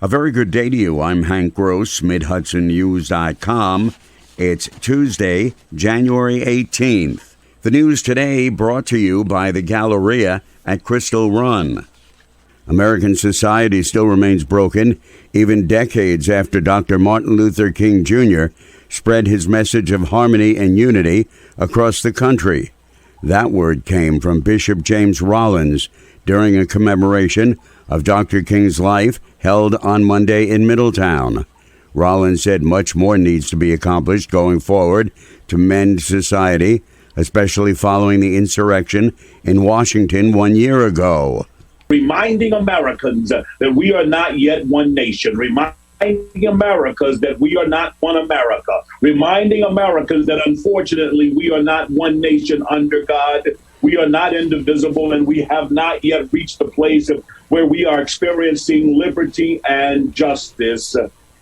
A very good day to you. I'm Hank Gross, MidHudsonNews.com. It's Tuesday, January 18th. The news today brought to you by the Galleria at Crystal Run. American society still remains broken, even decades after Dr. Martin Luther King Jr. spread his message of harmony and unity across the country. That word came from Bishop James Rollins during a commemoration of Dr. King's life held on Monday in Middletown. Rollins said much more needs to be accomplished going forward to mend society, especially following the insurrection in Washington 1 year ago. Reminding Americans that we are not yet one nation. Reminding Americans that we are not one America. Reminding Americans that unfortunately we are not one nation under God. We are not indivisible, and we have not yet reached the place where we are experiencing liberty and justice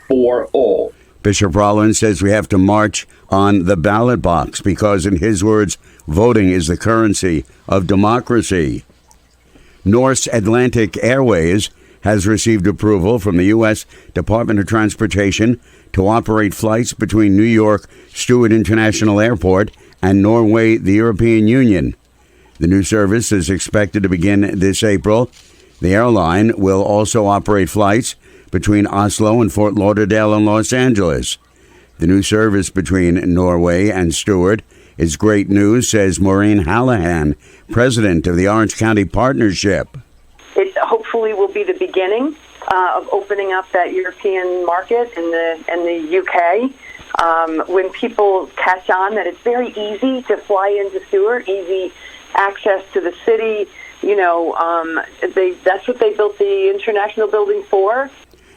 for all. Bishop Rollins says we have to march on the ballot box because, in his words, voting is the currency of democracy. Norse Atlantic Airways has received approval from the U.S. Department of Transportation to operate flights between New York Stewart International Airport and Norway, the European Union. The new service is expected to begin this April. The airline will also operate flights between Oslo and Fort Lauderdale and Los Angeles. The new service between Norway and Stewart is great news, says Maureen Hallahan, president of the Orange County Partnership. It hopefully will be the beginning of opening up that European market in the UK. When people catch on that it's very easy to fly into Stewart, easy access to the city, that's what they built the international building for.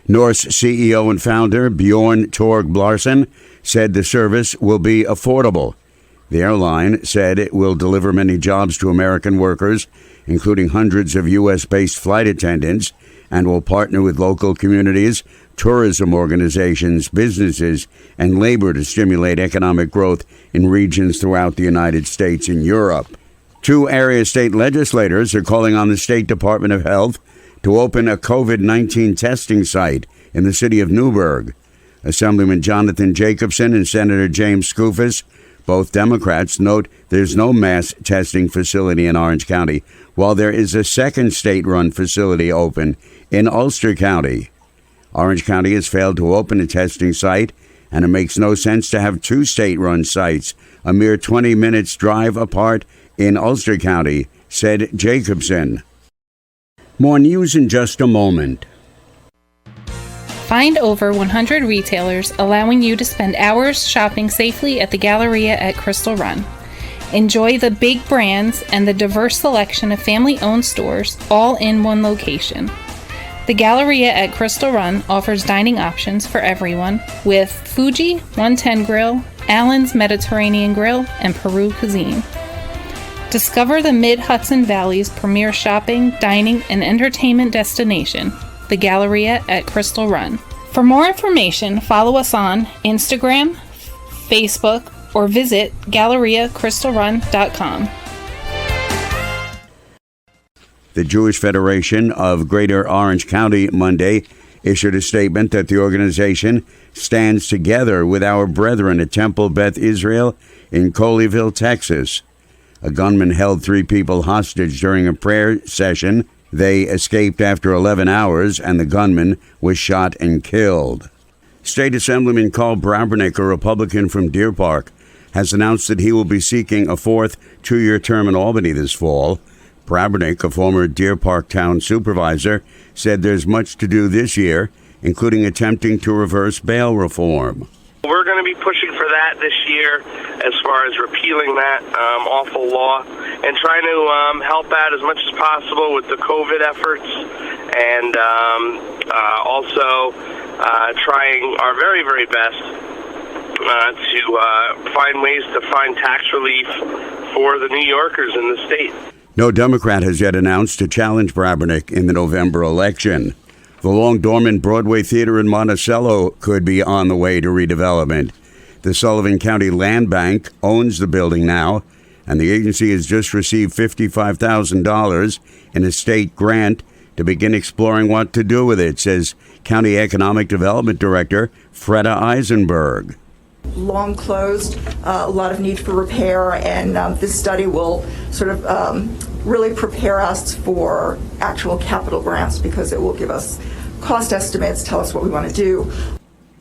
Norse CEO and founder Bjorn Torg Blarsson said the service will be affordable. The airline said it will deliver many jobs to American workers, including hundreds of U.S.-based flight attendants, and will partner with local communities, tourism organizations, businesses, and labor to stimulate economic growth in regions throughout the United States and Europe. 2 area state legislators are calling on the State Department of Health to open a COVID-19 testing site in the city of Newburgh. Assemblyman Jonathan Jacobson and Senator James Skoufis, both Democrats, note there's no mass testing facility in Orange County, while there is a second state-run facility open in Ulster County. Orange County has failed to open a testing site, and it makes no sense to have 2 state-run sites, a mere 20 minutes drive apart in Ulster County, said Jacobson. More news in just a moment. Find over 100 retailers allowing you to spend hours shopping safely at the Galleria at Crystal Run. Enjoy the big brands and the diverse selection of family-owned stores all in one location. The Galleria at Crystal Run offers dining options for everyone with Fuji 110 Grill, Allen's Mediterranean Grill, and Peru Cuisine. Discover the Mid-Hudson Valley's premier shopping, dining, and entertainment destination, the Galleria at Crystal Run. For more information, follow us on Instagram, Facebook, or visit GalleriaCrystalRun.com. The Jewish Federation of Greater Orange County Monday issued a statement that the organization stands together with our brethren at Temple Beth Israel in Colleyville, Texas. A gunman held 3 people hostage during a prayer session. They escaped after 11 hours, and the gunman was shot and killed. State Assemblyman Carl Brabernick, a Republican from Deer Park, has announced that he will be seeking a 4th 2-year term in Albany this fall. Brabernick, a former Deer Park town supervisor, said there's much to do this year, including attempting to reverse bail reform. We're going to be pushing for that this year as far as repealing that awful law and trying to help out as much as possible with the COVID efforts and also trying our very, very best to find ways to find tax relief for the New Yorkers in the state. No Democrat has yet announced to challenge Brabernick in the November election. The long-dormant Broadway Theater in Monticello could be on the way to redevelopment. The Sullivan County Land Bank owns the building now, and the agency has just received $55,000 in a state grant to begin exploring what to do with it, says County Economic Development Director Freda Eisenberg. Long closed, a lot of need for repair, and this study will sort of really prepare us for actual capital grants because it will give us cost estimates, tell us what we want to do.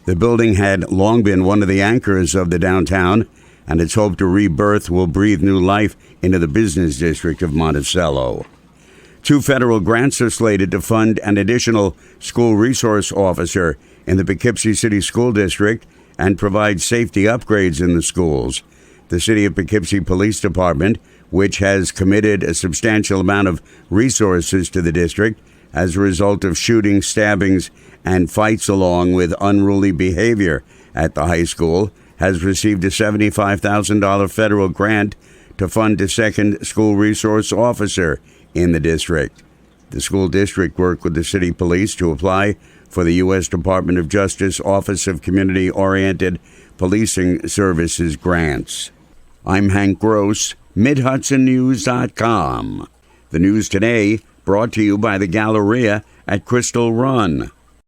The building had long been one of the anchors of the downtown, and its hope to rebirth will breathe new life into the business district of Monticello. 2 federal grants are slated to fund an additional school resource officer in the Poughkeepsie City School District and provide safety upgrades in the schools. The City of Poughkeepsie Police Department, which has committed a substantial amount of resources to the district as a result of shootings, stabbings, and fights along with unruly behavior at the high school, has received a $75,000 federal grant to fund a second school resource officer in the district. The school district worked with the city police to apply for the U.S. Department of Justice Office of Community-Oriented Policing Services grants. I'm Hank Gross, MidHudsonNews.com. The news today brought to you by the Galleria at Crystal Run.